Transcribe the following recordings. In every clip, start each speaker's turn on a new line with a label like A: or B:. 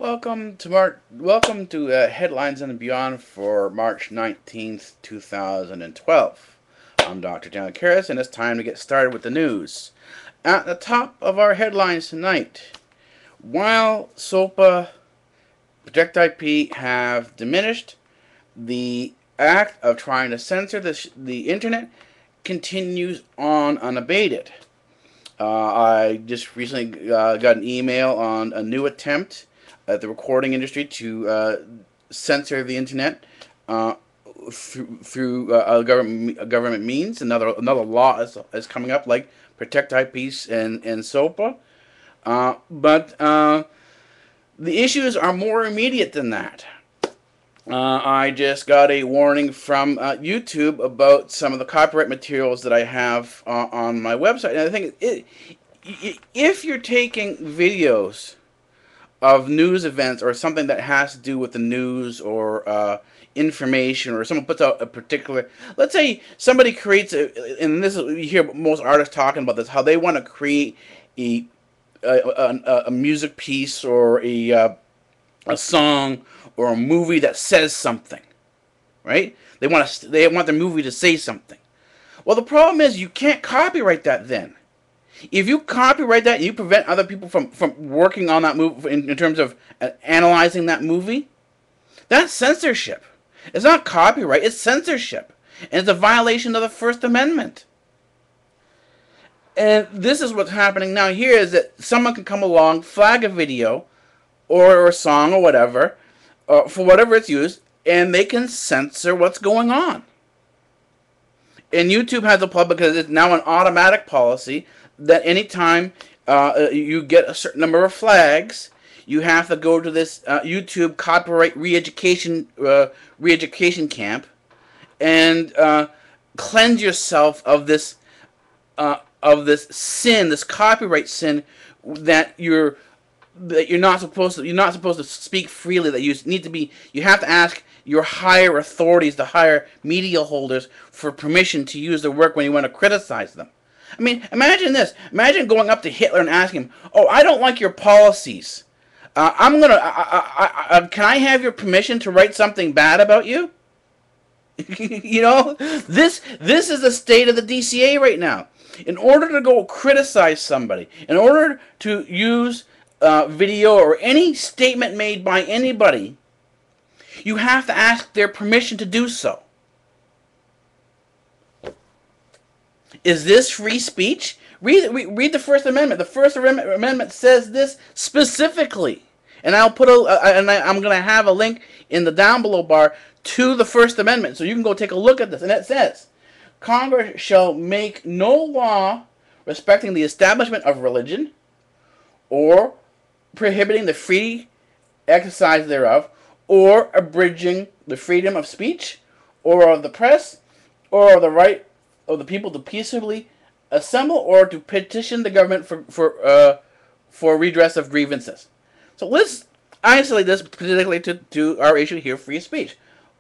A: Welcome to Headlines and Beyond for March 19th, 2012. I'm Dr. Daniel Karras, and it's time to get started with the news. At the top of our headlines tonight, while SOPA, Protect IP have diminished, the act of trying to censor the internet continues on unabated. I just recently got an email on a new attempt at the recording industry to censor the internet through government means. Another law is coming up, like Protect IPs and SOPA. But the issues are more immediate than that. I just got a warning from YouTube about some of the copyright materials that I have on my website. And I think if you're taking videos of news events or something that has to do with the news or information, or someone puts out a particular, let's say somebody creates and this is, you hear most artists talking about this, how they want to create a music piece or a song or a movie that says something, right? They want their movie to say something. Well, the problem is you can't copyright that then. If you copyright that and you prevent other people from working on that movie in terms of analyzing that movie, that's censorship. It's not copyright, it's censorship. And it's a violation of the First Amendment. And this is what's happening now here, is that someone can come along, flag a video or a song or whatever, for whatever it's used, and they can censor what's going on. And YouTube has a public, because it's now an automatic policy, that anytime you get a certain number of flags, you have to go to this YouTube copyright re-education camp and cleanse yourself of this sin, this copyright sin, that you're not supposed to speak freely. That you have to ask your higher authorities, the higher media holders, for permission to use their work when you want to criticize them. I mean, imagine this. Imagine going up to Hitler and asking him, "Oh, I don't like your policies. Can I have your permission to write something bad about you?" You know, this is the state of the DCA right now. In order to go criticize somebody, in order to use video or any statement made by anybody, you have to ask their permission to do so. Is this free speech? Read the First Amendment. The First Amendment says this specifically, and I'm going to have a link in the down below bar to the First Amendment, so you can go take a look at this. And it says, "Congress shall make no law respecting the establishment of religion, or prohibiting the free exercise thereof, or abridging the freedom of speech, or of the press, or of the right of the people to peaceably assemble, or to petition the government for redress of grievances." So let's isolate this particularly to our issue here, free speech.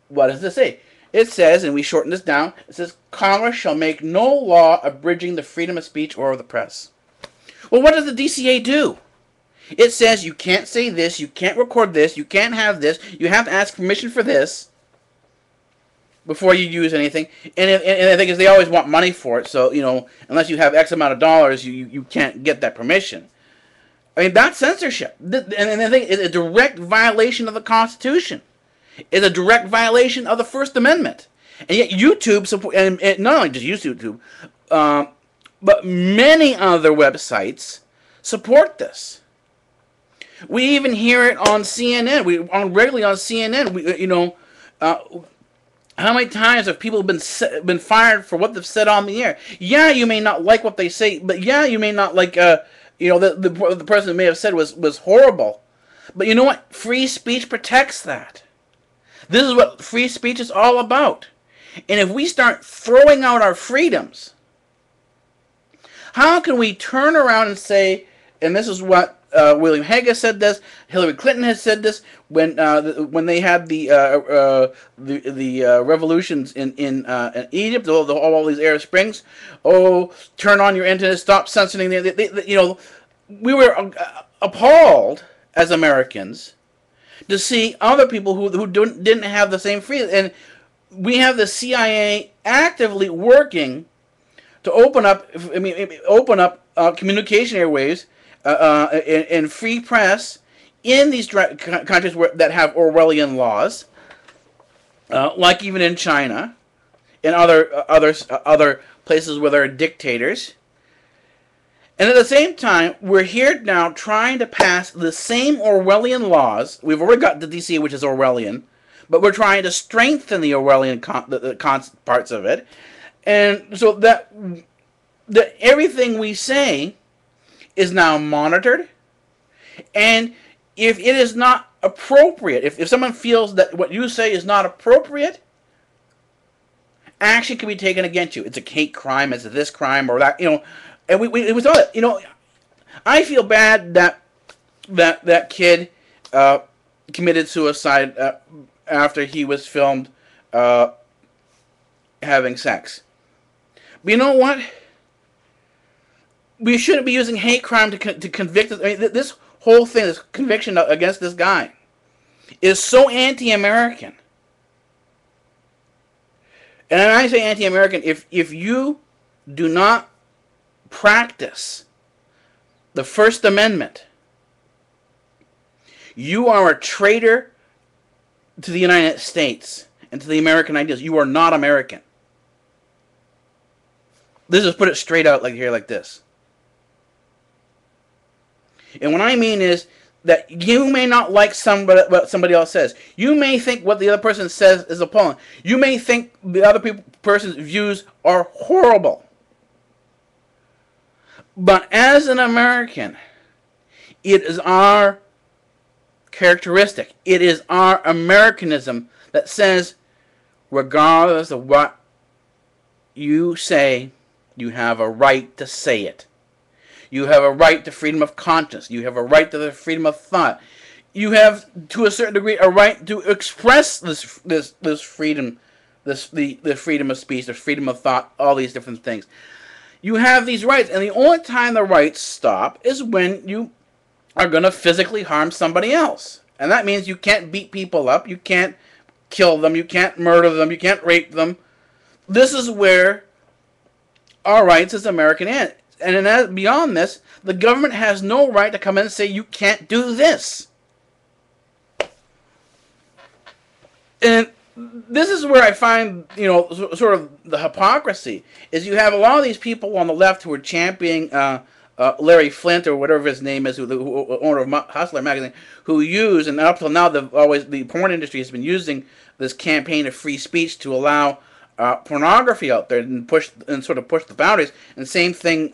A: What does this say? It says, and we shorten this down, it says, "Congress shall make no law abridging the freedom of speech or of the press." Well, what does the DCA do? It says you can't say this, you can't record this, you can't have this, you have to ask permission for this before you use anything. And the thing is, they always want money for it, so, you know, unless you have X amount of dollars, you can't get that permission. I mean, that's censorship. And the thing is, a direct violation of the Constitution. It's a direct violation of the First Amendment. And yet YouTube, and not only just YouTube, but many other websites support this. We even hear it on CNN. Regularly on CNN. How many times have people been fired for what they've said on the air? Yeah, you may not like what they say, but yeah, you may not like the person may have said was horrible. But you know what? Free speech protects that. This is what free speech is all about. And if we start throwing out our freedoms, how can we turn around and say, and this is what William Hague has said this, Hillary Clinton has said this when they had the revolutions in Egypt, all these Arab Springs. Oh, turn on your internet, stop censoring. We were appalled as Americans to see other people who didn't have the same freedom. And we have the CIA actively working to open up, communication airwaves and free press in these countries that have Orwellian laws, like even in China, and other places where there are dictators. And at the same time, we're here now trying to pass the same Orwellian laws. We've already got the DCA, which is Orwellian, but we're trying to strengthen the Orwellian parts of it, and so that everything we say is now monitored. And if it is not appropriate, if someone feels that what you say is not appropriate, action can be taken against you. It's a hate crime, it's a this crime or that, and we saw it. I feel bad that kid committed suicide after he was filmed having sex. But you know what? We shouldn't be using hate crime to convict. This whole thing, this conviction against this guy, is so anti-American. And I say anti-American, if you do not practice the First Amendment, you are a traitor to the United States and to the American ideals. You are not American. Let's just put it straight out like this. And what I mean is that you may not like what somebody else says. You may think what the other person says is appalling. You may think the other person's views are horrible. But as an American, it is our characteristic. It is our Americanism that says, regardless of what you say, you have a right to say it. You have a right to freedom of conscience. You have a right to the freedom of thought. You have, to a certain degree, a right to express this freedom, the freedom of speech, the freedom of thought, all these different things. You have these rights, and the only time the rights stop is when you are going to physically harm somebody else. And that means you can't beat people up, you can't kill them, you can't murder them, you can't rape them. This is where our rights as American end. And then beyond this, the government has no right to come in and say you can't do this. And this is where I find, sort of the hypocrisy, is you have a lot of these people on the left who are championing Larry Flint, or whatever his name is, who owner of Hustler magazine, who use, and up till now, the porn industry has been using this campaign of free speech to allow pornography out there and push the boundaries. And same thing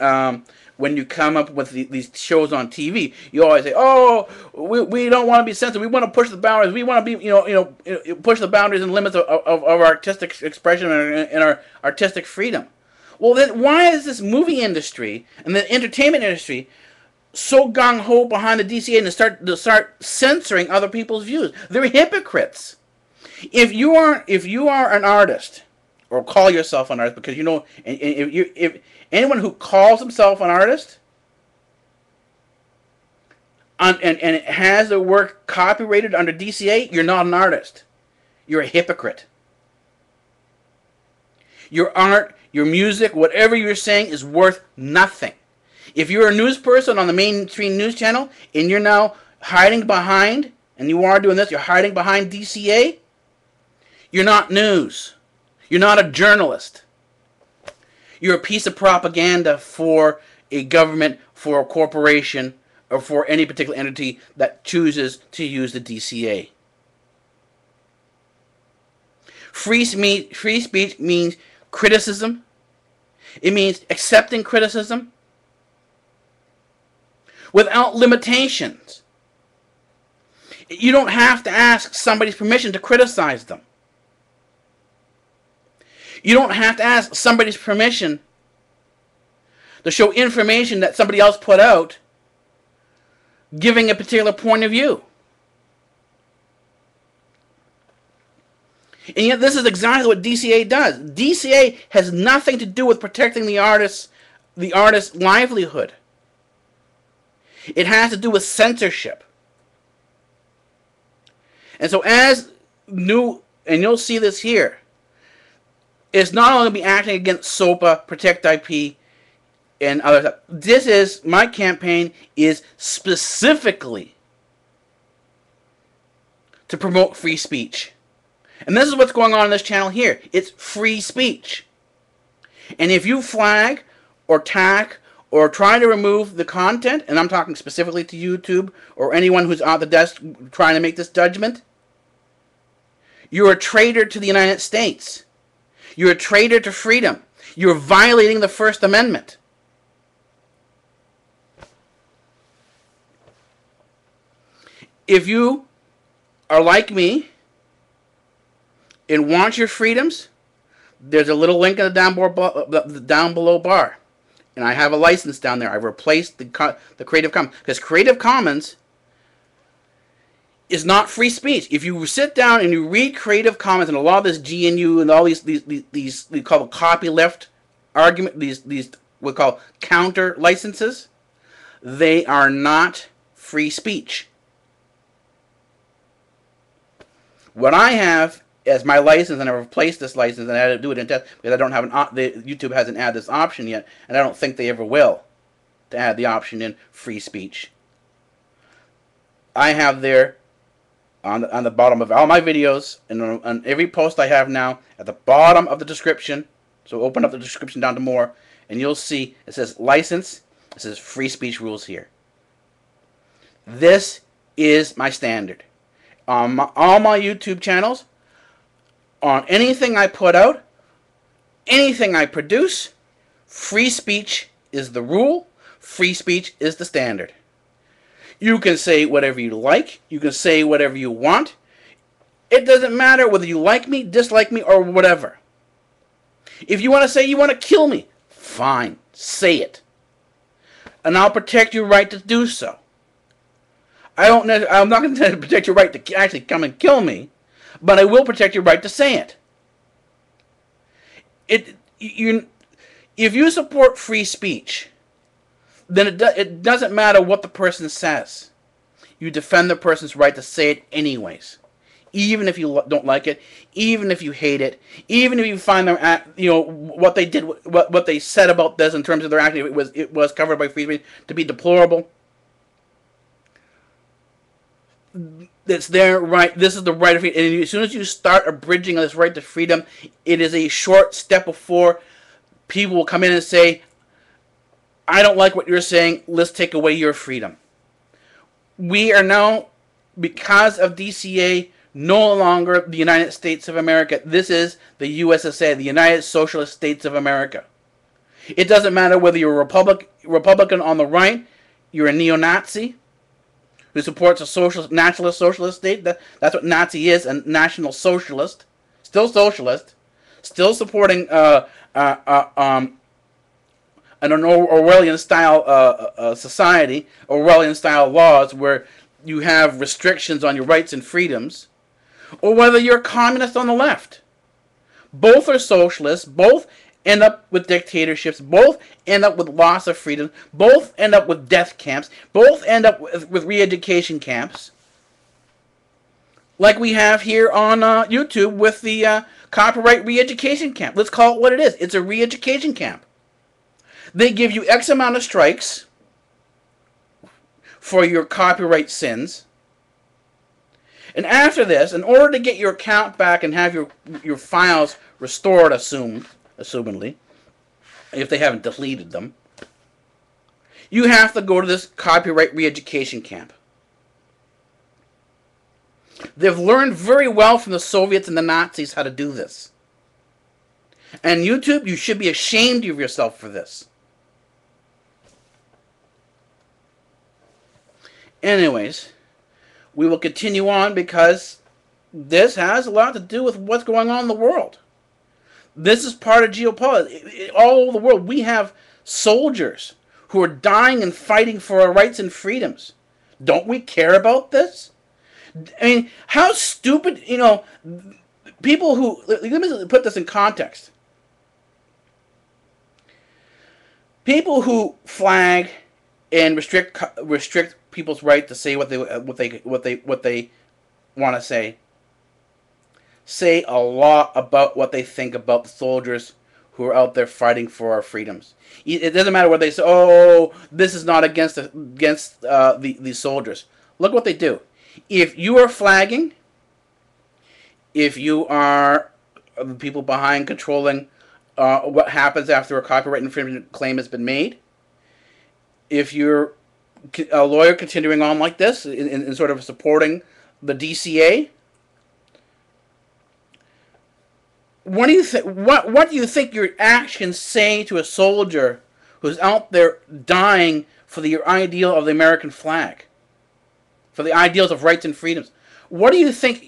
A: when you come up with these shows on TV, you always say, "Oh, we don't want to be censored. We want to push the boundaries. We want to be, push the boundaries and limits of our artistic expression and our artistic freedom." Well, then why is this movie industry and the entertainment industry so gung ho behind the DCA and to start censoring other people's views? They're hypocrites. If you are an artist, or call yourself an artist, because if anyone who calls himself an artist and has their work copyrighted under DCA, you're not an artist. You're a hypocrite. Your art, your music, whatever you're saying is worth nothing. If you're a news person on the mainstream news channel and you're now hiding behind, and you are doing this, you're hiding behind DCA, you're not news. You're not a journalist. You're a piece of propaganda for a government, for a corporation, or for any particular entity that chooses to use the DCA. Free speech means criticism. It means accepting criticism without limitations. You don't have to ask somebody's permission to criticize them. You don't have to ask somebody's permission to show information that somebody else put out giving a particular point of view. And yet this is exactly what DCA does. DCA has nothing to do with protecting the artist's livelihood. It has to do with censorship. And so as new, and you'll see this here, it's not only be acting against SOPA, Protect IP, and other stuff. This is, my campaign is specifically to promote free speech. And this is what's going on this channel here. It's free speech. And if you flag or tag or try to remove the content, and I'm talking specifically to YouTube or anyone who's at the desk trying to make this judgment, you're a traitor to the United States. You're a traitor to freedom. You're violating the First Amendment. If you are like me and want your freedoms, there's a little link in the down below bar. And I have a license down there. I've replaced the Creative Commons. Because Creative Commons is not free speech. If you sit down and you read Creative Commons and a lot of this GNU and all these we call copyleft argument, these we call counter licenses, they are not free speech. What I have as my license, and I replaced this license, and I had to do it in test because I don't have YouTube hasn't added this option yet, and I don't think they ever will, to add the option in free speech. I have there on the bottom of all my videos and on every post I have now, at the bottom of the description. So open up the description down to more, and you'll see it says license. It says free speech rules here. This is my standard. On all my YouTube channels, on anything I put out, anything I produce, free speech is the rule. Free speech is the standard. You can say whatever you like. You can say whatever you want. It doesn't matter whether you like me, dislike me, or whatever. If you want to say you want to kill me, fine, say it. And I'll protect your right to do so. I'm not going to protect your right to actually come and kill me, but I will protect your right to say it. If you support free speech, then it doesn't matter what the person says. You defend the person's right to say it anyways, even if you don't like it, even if you hate it, even if you find them what they did, what they said about this in terms of their action, it was covered by free speech, to be deplorable. It's their right. This is the right of freedom. And as soon as you start abridging this right to freedom, it is a short step before people will come in and say, I don't like what you're saying, let's take away your freedom. We are now, because of DCA, no longer the United States of America. This is the USSA, the United Socialist States of America. It doesn't matter whether you're a Republican on the right, you're a neo-Nazi who supports a socialist, nationalist socialist state. That's what Nazi is, a national socialist. Still socialist. Still supporting an Orwellian-style society, Orwellian-style laws where you have restrictions on your rights and freedoms, or whether you're a communist on the left. Both are socialists. Both end up with dictatorships. Both end up with loss of freedom. Both end up with death camps. Both end up with re-education camps. Like we have here on YouTube with the copyright re-education camp. Let's call it what it is. It's a re-education camp. They give you X amount of strikes for your copyright sins. And after this, in order to get your account back and have your files restored, assumedly, if they haven't deleted them, you have to go to this copyright re-education camp. They've learned very well from the Soviets and the Nazis how to do this. And YouTube, you should be ashamed of yourself for this. Anyways, we will continue on because this has a lot to do with what's going on in the world. This is part of geopolitics. All over the world, we have soldiers who are dying and fighting for our rights and freedoms. Don't we care about this? I mean, how stupid, people who, let me put this in context. People who flag and restrict people's right to say what they want to say a lot about what they think about the soldiers who are out there fighting for our freedoms. It doesn't matter what they say. Oh, this is not against the soldiers. Look what they do. If you are flagging, if you are the people behind controlling what happens after a copyright infringement claim has been made, if you're a lawyer continuing on like this in sort of supporting the DCA, what do you think? What do you think your actions say to a soldier who's out there dying for the ideal of the American flag, for the ideals of rights and freedoms? What do you think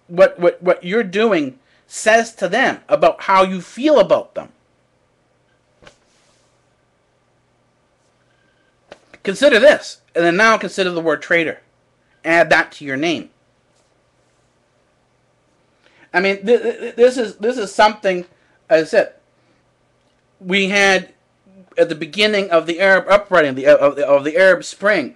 A: what you're doing says to them about how you feel about them? Consider this, and then now consider the word traitor. Add that to your name. I mean, this is something, as I said, we had at the beginning of the Arab uprising, of the Arab Spring.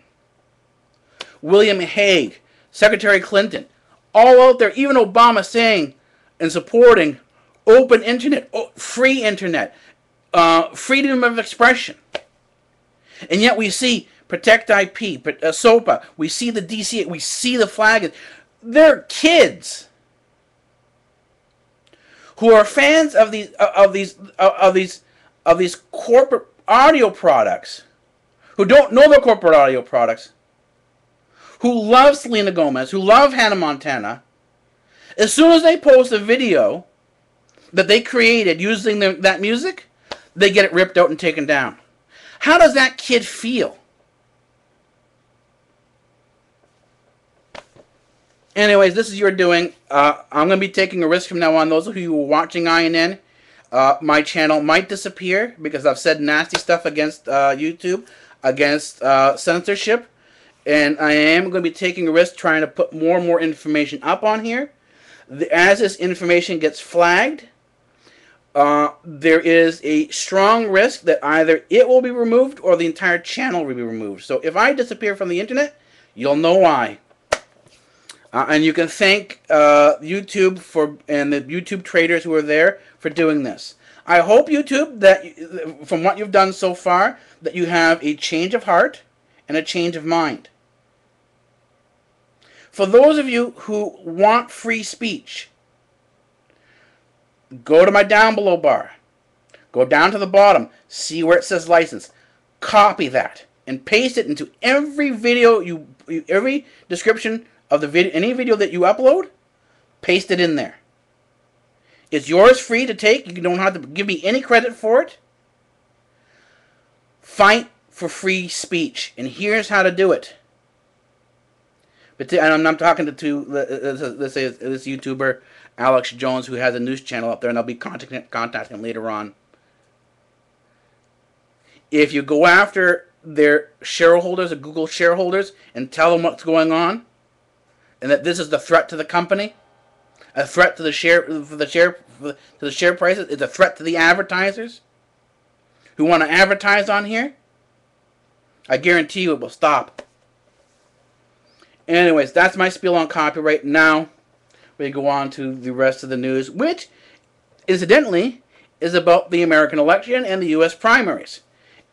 A: William Hague, Secretary Clinton, all out there, even Obama saying and supporting open internet, free internet, freedom of expression. And yet we see Protect IP, SOPA, we see the DCA, we see the flag. They're kids who are fans of these corporate audio products, who don't know the corporate audio products, who love Selena Gomez, who love Hannah Montana. As soon as they post a video that they created using that music, they get it ripped out and taken down. How does that kid feel? Anyways, this is your doing. I'm going to be taking a risk from now on. Those of you who are watching INN, my channel might disappear because I've said nasty stuff against YouTube, against censorship, and I am going to be taking a risk trying to put more and more information up on here. As this information gets flagged, there is a strong risk that either it will be removed or the entire channel will be removed. So if I disappear from the internet, you'll know why. And you can thank YouTube and the YouTube traders who are there for doing this. I hope, YouTube, that from what you've done so far, that you have a change of heart and a change of mind. For those of you who want free speech, go to my down below bar. Go down to the bottom. See where it says license. Copy that and paste it into every video every description of the video, any video that you upload. Paste it in there. It's yours, free to take. You don't have to give me any credit for it. Fight for free speech, and here's how to do it. But I'm talking to let's say this YouTuber Alex Jones, who has a news channel up there, and I'll be contacting him later on. If you go after their shareholders, the Google shareholders, and tell them what's going on, and that this is the threat to the company, a threat to the share prices, it's a threat to the advertisers who want to advertise on here, I guarantee you it will stop. Anyways, that's my spiel on copyright. Now we go on to the rest of the news, which, incidentally, is about the American election and the U.S. primaries.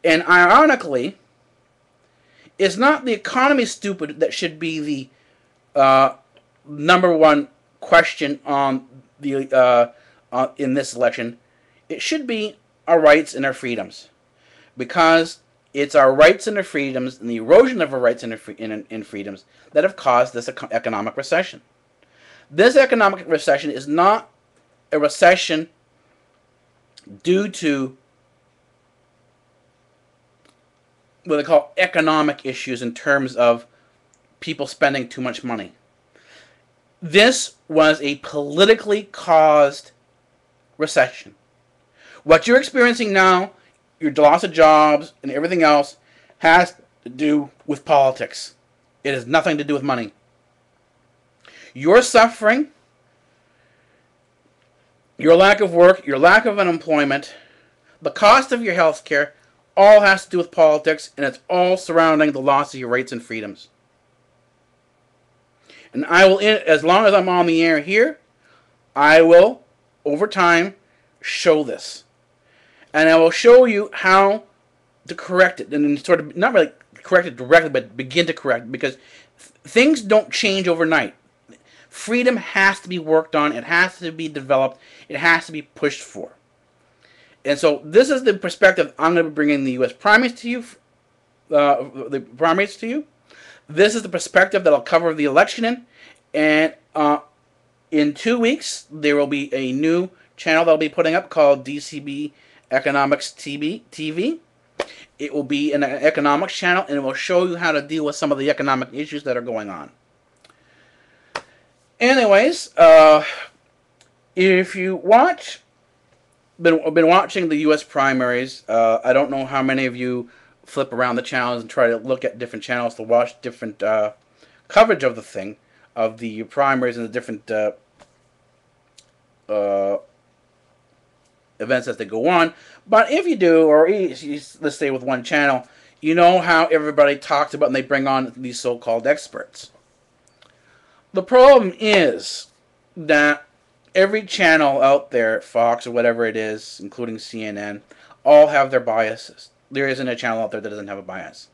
A: And ironically, it's not the economy, stupid, that should be the number one question on the in this election. It should be our rights and our freedoms, because it's our rights and our freedoms and the erosion of our rights and freedoms that have caused this economic recession. This economic recession is not a recession due to what they call economic issues in terms of people spending too much money. This was a politically caused recession. What you're experiencing now, your loss of jobs and everything else, has to do with politics. It has nothing to do with money. Your suffering, your lack of work, your lack of unemployment, the cost of your health care, all has to do with politics, and it's all surrounding the loss of your rights and freedoms. And I will, as long as I'm on the air here, I will, over time, show this. And I will show you how to correct it. And sort of, not really correct it directly, but begin to correct it. Because things don't change overnight. Freedom has to be worked on. It has to be developed. It has to be pushed for. And so this is the perspective I'm going to be bringing the U.S. primaries to you. This is the perspective that I'll cover the election in. And in 2 weeks, there will be a new channel that I'll be putting up called DCB Economics TV. It will be an economics channel, and it will show you how to deal with some of the economic issues that are going on. Anyways, if you been watching the U.S. primaries, I don't know how many of you flip around the channels and try to look at different channels to watch different coverage of the thing, of the primaries and the different events as they go on. But if you do, or let's say with one channel, you know how everybody talks about and they bring on these so-called experts. The problem is that every channel out there, Fox or whatever it is, including CNN, all have their biases. There isn't a channel out there that doesn't have a bias.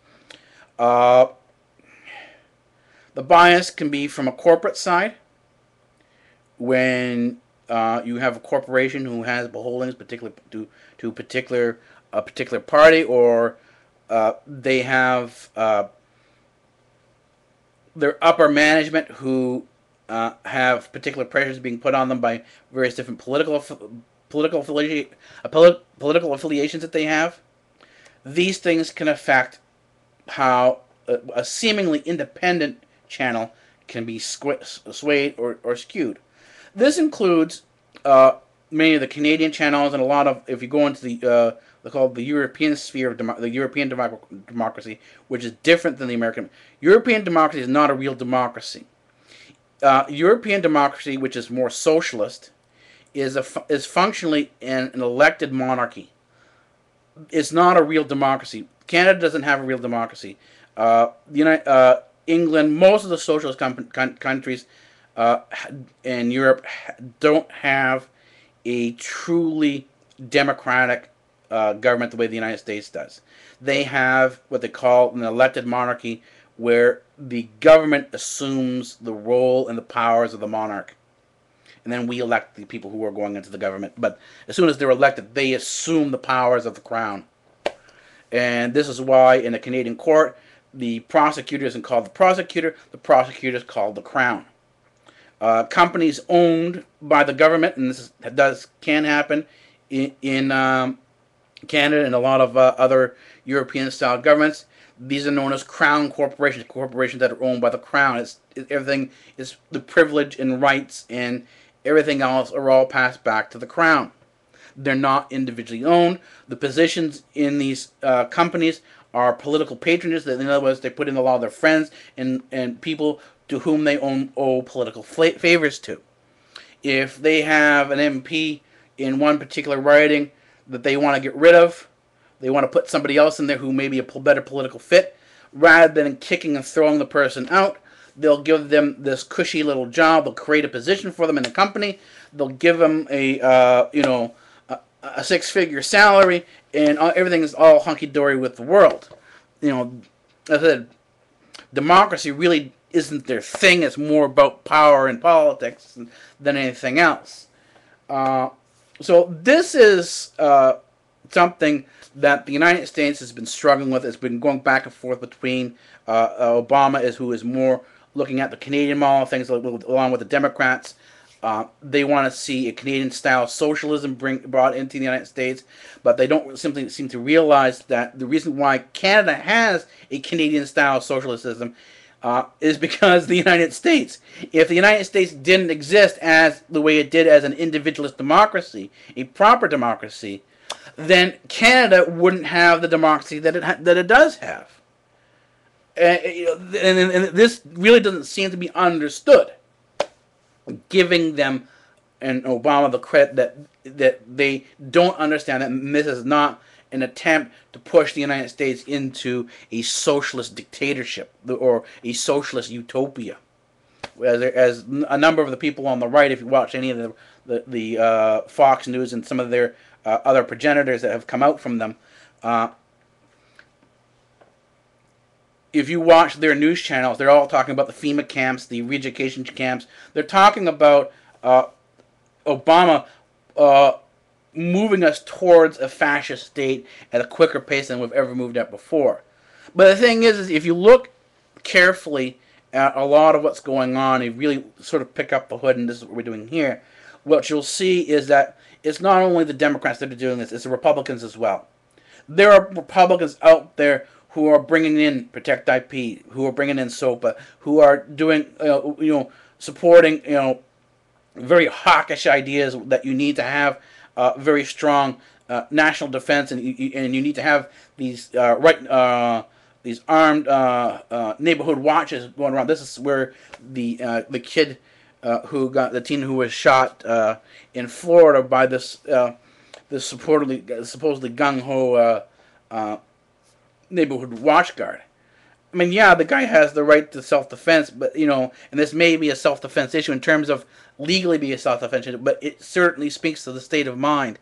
A: The bias can be from a corporate side, when you have a corporation who has beholdings particular to a particular party, or they have their upper management who have particular pressures being put on them by various different political affiliations that they have. These things can affect how a seemingly independent channel can be swayed or skewed. This includes many of the Canadian channels and a lot of, if you go into the they're called the European sphere of the European democracy, which is different than the American. European democracy is not a real democracy. European democracy, which is more socialist, is functionally an elected monarchy. It's not a real democracy. Canada doesn't have a real democracy. England, most of the socialist countries in Europe don't have a truly democratic government the way the United States does. They have what they call an elected monarchy, where the government assumes the role and the powers of the monarch. And then we elect the people who are going into the government. But as soon as they're elected, they assume the powers of the crown. And this is why in the Canadian court, the prosecutor isn't called the prosecutor is called the crown. Companies owned by the government, and this can happen in Canada and a lot of other European-style governments. These are known as crown corporations, corporations that are owned by the crown. Everything is the privilege and rights and everything else are all passed back to the crown. They're not individually owned. The positions in these companies are political patronage. In other words, they put in a lot of their friends and people to whom they owe political favors to. If they have an MP in one particular riding that they want to get rid of, they want to put somebody else in there who may be a better political fit, rather than kicking and throwing the person out, they'll give them this cushy little job. They'll create a position for them in the company. They'll give them a six-figure salary, and everything is all hunky-dory with the world. As I said, democracy really isn't their thing. It's more about power and politics than anything else. So this is something that the United States has been struggling with. It's been going back and forth between Obama, who is more looking at the Canadian model, things along with the Democrats. They want to see a Canadian-style socialism brought into the United States, but they don't simply seem to realize that the reason why Canada has a Canadian-style socialism is because the United States. If the United States didn't exist as the way it did as an individualist democracy, a proper democracy, then Canada wouldn't have the democracy that it does have. And this really doesn't seem to be understood, giving them and Obama the credit that they don't understand that this is not an attempt to push the United States into a socialist dictatorship or a socialist utopia. as a number of the people on the right, if you watch any of the Fox News and some of their other progenitors that have come out from them, if you watch their news channels, they're all talking about the FEMA camps, the re-education camps. They're talking about Obama moving us towards a fascist state at a quicker pace than we've ever moved at before. But the thing is if you look carefully at a lot of what's going on, you really sort of pick up the hood, and this is what we're doing here, what you'll see is that it's not only the Democrats that are doing this, it's the Republicans as well. There are Republicans out there who are bringing in Protect IP, who are bringing in SOPA, who are doing, supporting, very hawkish ideas that you need to have very strong national defense, and you need to have these these armed neighborhood watches going around. This is where the kid the teen who was shot in Florida by this supposedly gung ho neighborhood watch guard. I mean, yeah, the guy has the right to self-defense, but, and this may be a self-defense issue in terms of legally be a self-defense issue, but it certainly speaks to the state of mind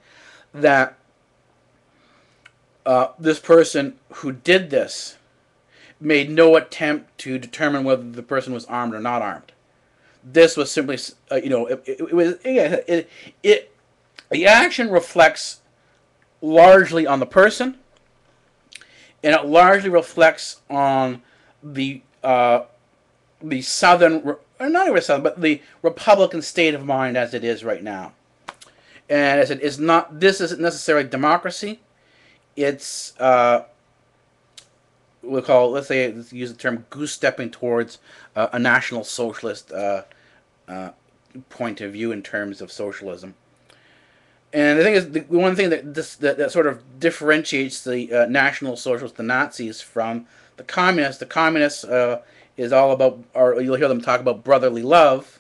A: that this person who did this made no attempt to determine whether the person was armed or not armed. This was simply, the action reflects largely on the person, and it largely reflects on the southern, or not even southern, but the Republican state of mind as it is right now. And as I said, this isn't necessarily democracy. It's let's use the term goose stepping towards a national socialist point of view in terms of socialism. And the thing is, the one thing that sort of differentiates the National Socialists, the Nazis, from the Communists is all about, or you'll hear them talk about brotherly love,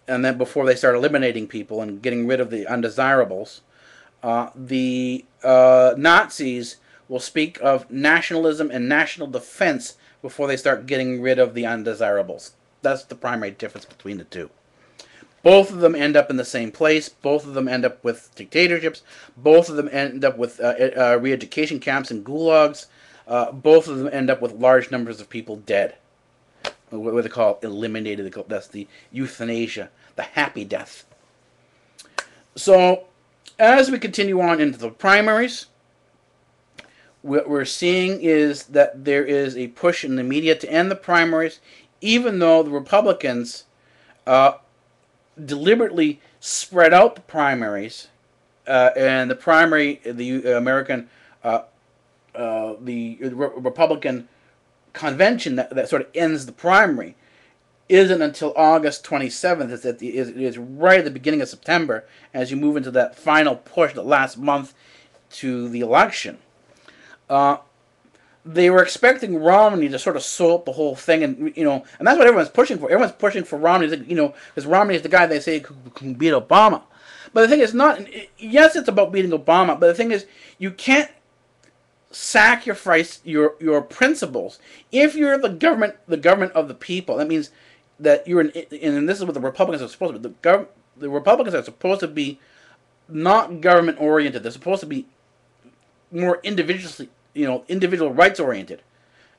A: and then before they start eliminating people and getting rid of the undesirables, the Nazis will speak of nationalism and national defense before they start getting rid of the undesirables. That's the primary difference between the two. Both of them end up in the same place. Both of them end up with dictatorships. Both of them end up with re-education camps and gulags. Both of them end up with large numbers of people dead. What they call eliminated. That's the euthanasia, the happy death. So, as we continue on into the primaries, what we're seeing is that there is a push in the media to end the primaries, even though the Republicans deliberately spread out the primaries, and the primary, the American, the Republican convention that sort of ends the primary isn't until August 27th. It is right at the beginning of September as you move into that final push, the last month to the election. They were expecting Romney to sort of sew up the whole thing, and and that's what everyone's pushing for. Everyone's pushing for Romney, because Romney is the guy they say can beat Obama. But the thing is, yes, it's about beating Obama, but the thing is, you can't sacrifice your principles if you're the government of the people. That means that you're and this is what the Republicans are supposed to be. The Republicans are supposed to be not government oriented. They're supposed to be more individual rights oriented,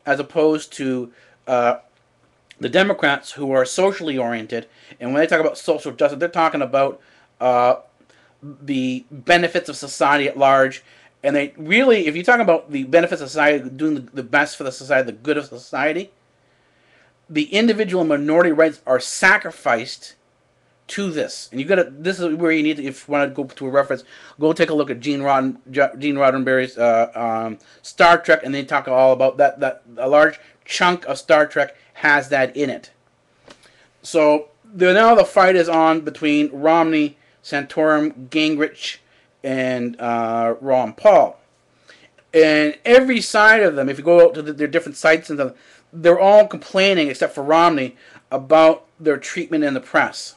A: as opposed to the Democrats, who are socially oriented. And when they talk about social justice, they're talking about the benefits of society at large. And they really, if you talk about the benefits of society, doing the best for the society, the good of society, the individual and minority rights are sacrificed to this. And this is where you need to, if you want to go to a reference, go take a look at Gene Roddenberry's Star Trek, and they talk all about that a large chunk of Star Trek has that in it. So now the fight is on between Romney, Santorum, Gingrich, and Ron Paul. And every side of them, if you go out to their different sites, and they're all complaining, except for Romney, about their treatment in the press.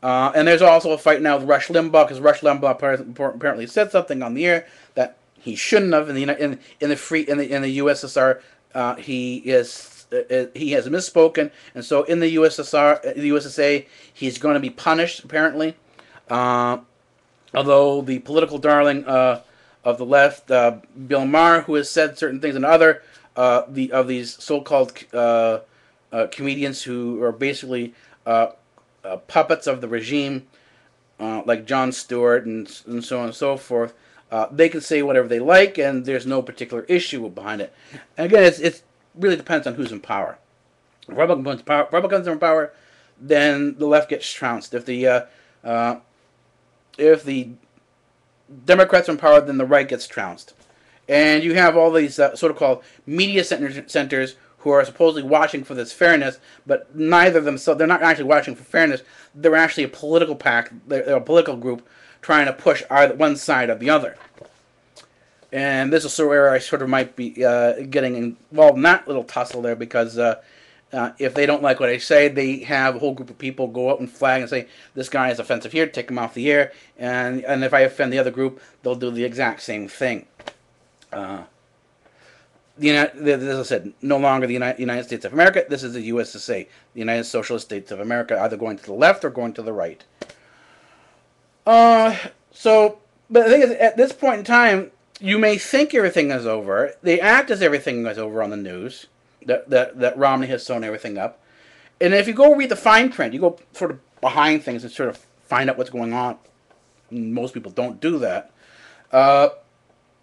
A: And there's also a fight now with Rush Limbaugh, because Rush Limbaugh apparently said something on the air that he shouldn't have. In the USSR, he is he has misspoken, and so in the USSA, he's going to be punished apparently. Although the political darling of the left, Bill Maher, who has said certain things, and other of these so-called comedians who are basically puppets of the regime, like Jon Stewart and so on and so forth, they can say whatever they like, and there's no particular issue behind it. And again, it really depends on who's in power. If Republicans are in power, then the left gets trounced. If the Democrats are in power, then the right gets trounced. And you have all these so-called media centers who are supposedly watching for this fairness, but neither of them, so they're not actually watching for fairness. They're actually a political pack, they're a political group trying to push either one side or the other. And this is sort of where I sort of might be getting involved in that little tussle there, because if they don't like what I say, they have a whole group of people go out and flag and say, this guy is offensive here, take him off the air. And if I offend the other group, they'll do the exact same thing. As I said, no longer the United States of America. This is the USSA, the United Socialist States of America, either going to the left or going to the right. But the thing is, at this point in time, you may think everything is over. They act as everything is over on the news, that Romney has sewn everything up. And if you go read the fine print, you go sort of behind things and sort of find out what's going on. Most people don't do that.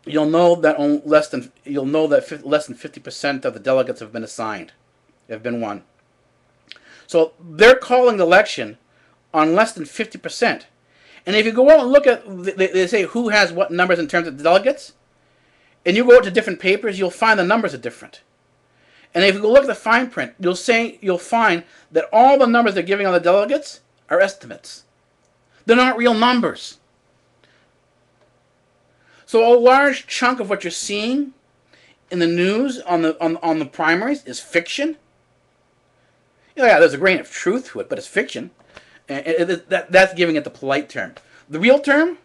A: You'll know that less than 50% of the delegates have been assigned, have been won. So they're calling the election on less than 50%. And if you go out and look at, they say who has what numbers in terms of delegates, and you go out to different papers, you'll find the numbers are different. And if you go look at the fine print, you'll find that all the numbers they're giving on the delegates are estimates. They're not real numbers. So a large chunk of what you're seeing in the news on the primaries is fiction. Yeah, there's a grain of truth to it, but it's fiction. And that's giving it the polite term. The real term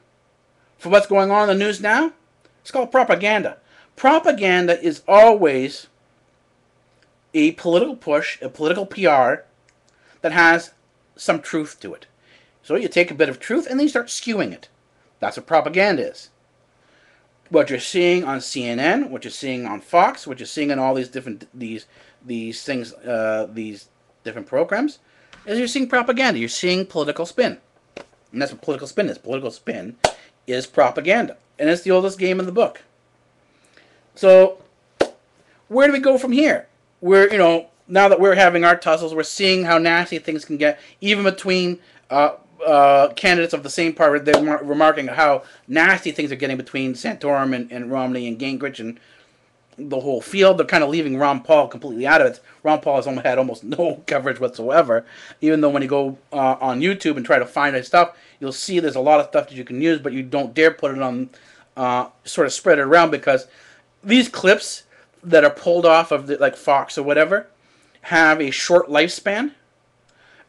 A: for what's going on in the news now, it's called propaganda. Propaganda is always a political push, a political PR that has some truth to it. So you take a bit of truth and then you start skewing it. That's what propaganda is. What you're seeing on CNN, what you're seeing on Fox, what you're seeing in all these different these different programs, is you're seeing propaganda. You're seeing political spin. And that's what political spin is. Political spin is propaganda. And it's the oldest game in the book. So, where do we go from here? We're, now that we're having our tussles, we're seeing how nasty things can get, even between candidates of the same party. They're remarking how nasty things are getting between Santorum and Romney and Gingrich and the whole field. They're kind of leaving Ron Paul completely out of it. Ron Paul has had almost no coverage whatsoever, even though when you go on YouTube and try to find his stuff, you'll see there's a lot of stuff that you can use, but you don't dare put it on, sort of spread it around, because these clips that are pulled off of like Fox or whatever have a short lifespan,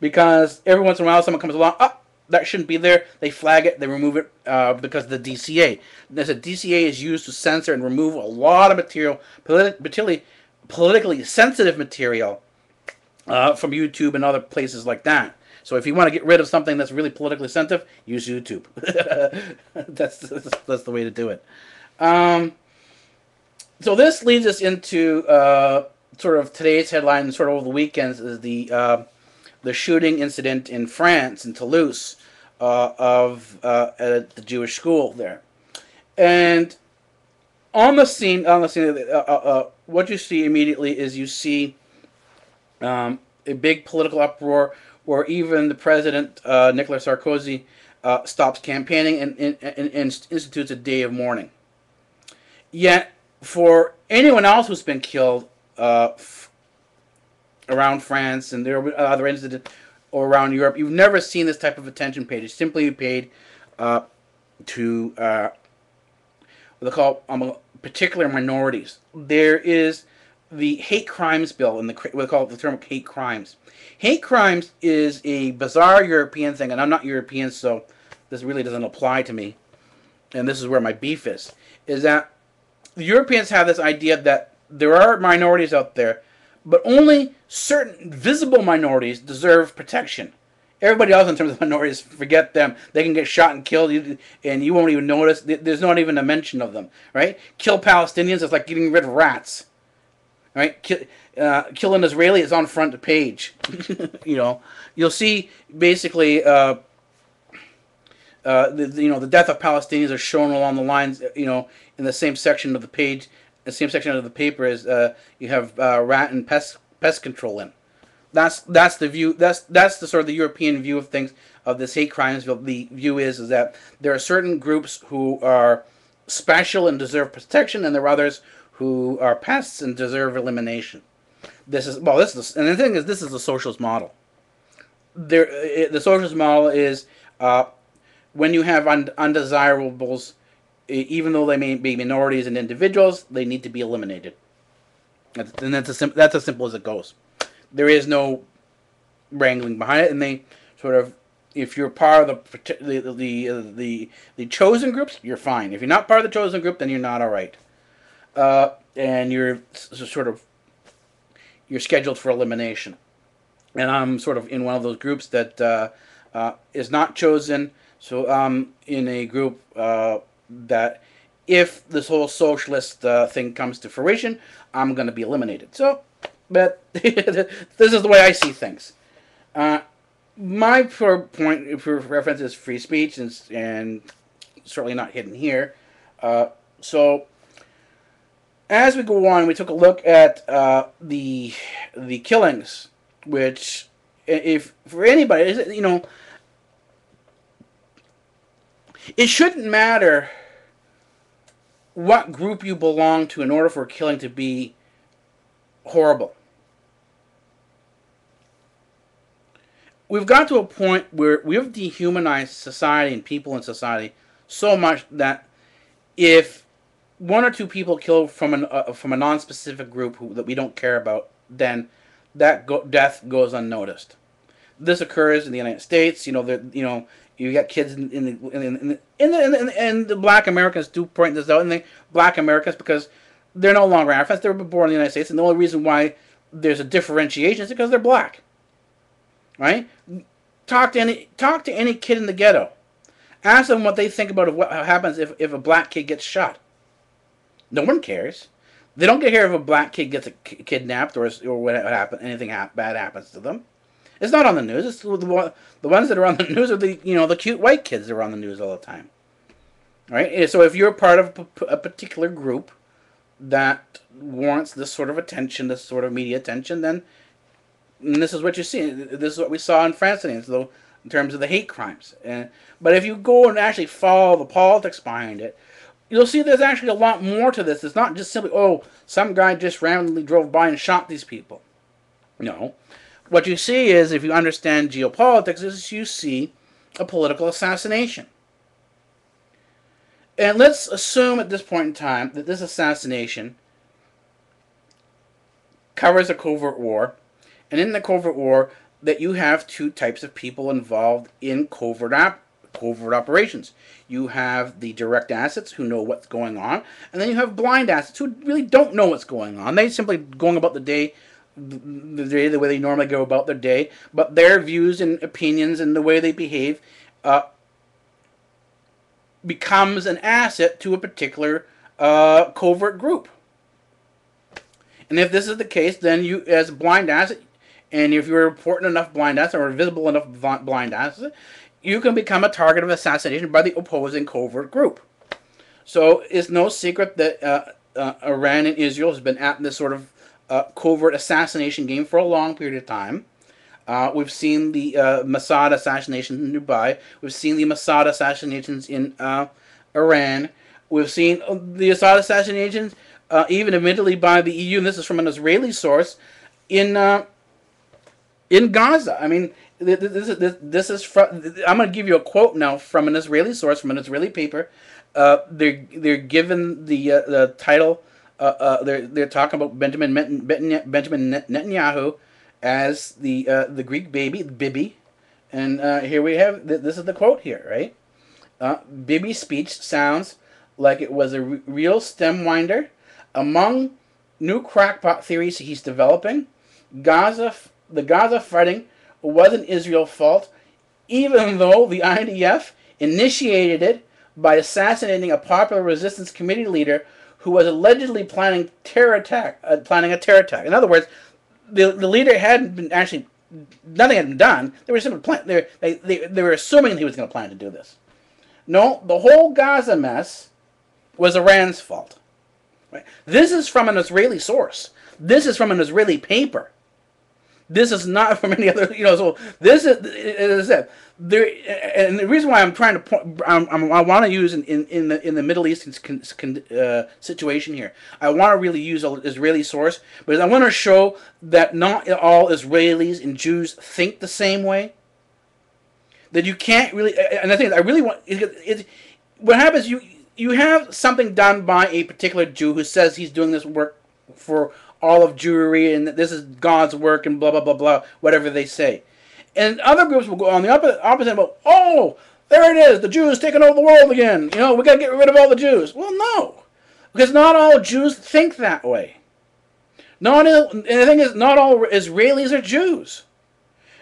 A: because every once in a while someone comes along, that shouldn't be there, they flag it, they remove it because of the DCA. There's a DCA is used to censor and remove a lot of material, politically sensitive material from YouTube and other places like that. So if you want to get rid of something that's really politically sensitive, use YouTube. that's the way to do it. So this leads us into sort of today's headline, sort of over the weekends, is the shooting incident in France, in Toulouse, at the Jewish school there. And on the scene, what you see immediately is you see a big political uproar, where even the president, Nicolas Sarkozy, stops campaigning and institutes a day of mourning. Yet, for anyone else who's been killed around France, and there are other incidents or around Europe, you've never seen this type of attention paid. It's simply paid to what they call particular minorities. There is the hate crimes bill, and what they call the term hate crimes. Hate crimes is a bizarre European thing, and I'm not European, so this really doesn't apply to me. And this is where my beef is that the Europeans have this idea that there are minorities out there but only certain visible minorities deserve protection. Everybody else, in terms of minorities, forget them. They can get shot and killed, and you won't even notice. There's not even a mention of them, right? Kill Palestinians is like getting rid of rats, right? Kill an Israeli is on front page. You'll see basically, the death of Palestinians are shown along the lines, in the same section of the page, the same section of the paper as you have rat and pest control in. That's the view. That's the sort of the European view of things, of this hate crimes. The view is that there are certain groups who are special and deserve protection, and there are others who are pests and deserve elimination. And the thing is, this is the socialist model. The socialist model is when you have undesirables, even though they may be minorities and individuals, they need to be eliminated. And that's as simple as it goes. There is no wrangling behind it, and they sort of, if you're part of the chosen groups, you're fine. If you're not part of the chosen group, then you're not all right, and you're scheduled for elimination. And I'm sort of in one of those groups that is not chosen. So I'm in a group that, if this whole socialist thing comes to fruition, I'm going to be eliminated. So. But this is the way I see things. My point for reference is free speech, and certainly not hidden here. So as we go on, we took a look at the killings, which, if for anybody, it shouldn't matter what group you belong to in order for a killing to be horrible. We've got to a point where we've dehumanized society and people in society so much that if one or two people kill from a non-specific group that we don't care about, then that death goes unnoticed. This occurs in the United States. You got kids and the Black Americans do point this out, and the Black Americans, because they're no longer Africans. They were born in the United States, and the only reason why there's a differentiation is because they're black. Right? Talk to any kid in the ghetto. Ask them what they think about what happens if a black kid gets shot. No one cares. They don't care if a black kid gets kidnapped or what happen, anything bad happens to them. It's not on the news. It's the ones that are on the news are the cute white kids that are on the news all the time. Right? So if you're part of a particular group that warrants this sort of attention, this sort of media attention, then this is what you see. This is what we saw in France in terms of the hate crimes. But if you go and actually follow the politics behind it, you'll see there's actually a lot more to this. It's not just simply, some guy just randomly drove by and shot these people. No. What you see is, if you understand geopolitics, is you see a political assassination. And let's assume at this point in time that this assassination covers a covert war, and in the covert war that you have two types of people involved in covert operations. You have the direct assets who know what's going on, and then you have blind assets who really don't know what's going on. They simply going about the day the way they normally go about their day, but their views and opinions and the way they behave becomes an asset to a particular covert group. And if this is the case, then you, as a blind asset, and if you're important enough blind asset or visible enough blind asset, you can become a target of assassination by the opposing covert group. So it's no secret that Iran and Israel has been at this sort of covert assassination game for a long period of time. We've seen the Mossad assassination in Dubai. We've seen the Mossad assassinations in Iran. We've seen the Assad assassinations, even admittedly by the EU, and this is from an Israeli source, in Gaza. I mean, this is from. I'm going to give you a quote now from an Israeli source, from an Israeli paper. They're given the title. They're talking about Benjamin Netanyahu as the Greek baby, Bibi, and here we have this is the quote here, right? Bibi's speech sounds like it was a real stem winder among new crackpot theories he's developing. the Gaza fighting wasn't Israel's fault, even though the IDF initiated it by assassinating a popular resistance committee leader who was allegedly planning a terror attack. In other words, the leader hadn't been actually, nothing had been done. They were simply they were assuming he was going to plan to do this. No, the whole Gaza mess was Iran's fault. Right? This is from an Israeli source. This is from an Israeli paper. This is not from any other, so this is, as I said, there, and the reason why I'm trying to point, I want to use in the Middle Eastern situation here, I want to really use an Israeli source, because I want to show that not all Israelis and Jews think the same way. That you can't really, and I think I really want, what happens, you have something done by a particular Jew who says he's doing this work for all of Jewry, and that this is God's work, and blah, blah, blah, blah, whatever they say. And other groups will go on the opposite, about, oh, there it is, the Jews taking over the world again. We got to get rid of all the Jews. Well, no, because not all Jews think that way. And the thing is, not all Israelis are Jews.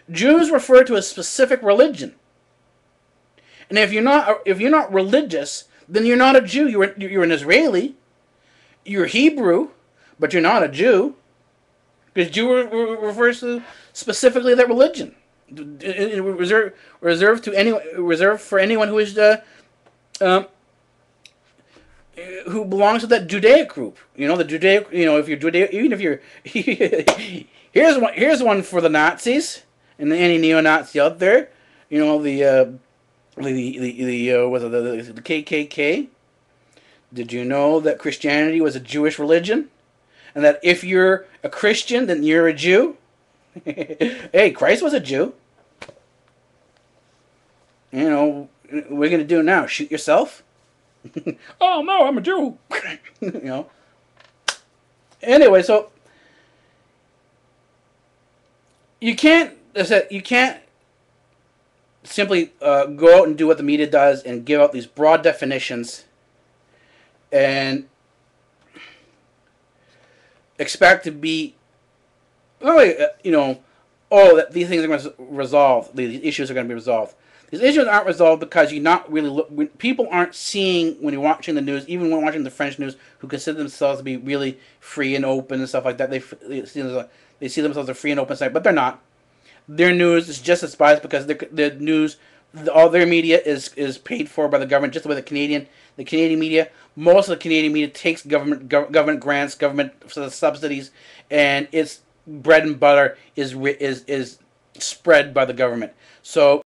A: Jews refer to a specific religion. And if you're not religious, then you're not a Jew. You're an Israeli. You're Hebrew. But you're not a Jew, because Jew refers to specifically that religion, reserved for anyone who is who belongs to that Judaic group. The Judaic. If you're Judaic, even if you're here's one for the Nazis and any neo-Nazi out there. The KKK. Did you know that Christianity was a Jewish religion? And that if you're a Christian, then you're a Jew? Hey, Christ was a Jew. What are you going to do now? Shoot yourself? Oh, no, I'm a Jew. Anyway, so you can't simply go out and do what the media does and give out these broad definitions and expect to be, that these things are going to resolve. These issues are going to be resolved. These issues aren't resolved because people aren't seeing, when you're watching the news, even when watching the French news, who consider themselves to be really free and open and stuff like that. They see themselves as a free and open site, but they're not. Their news is just as biased because the news, all their media is paid for by the government, just the way the Canadian media. Most of the Canadian media takes government grants, government subsidies, and its bread and butter is spread by the government. So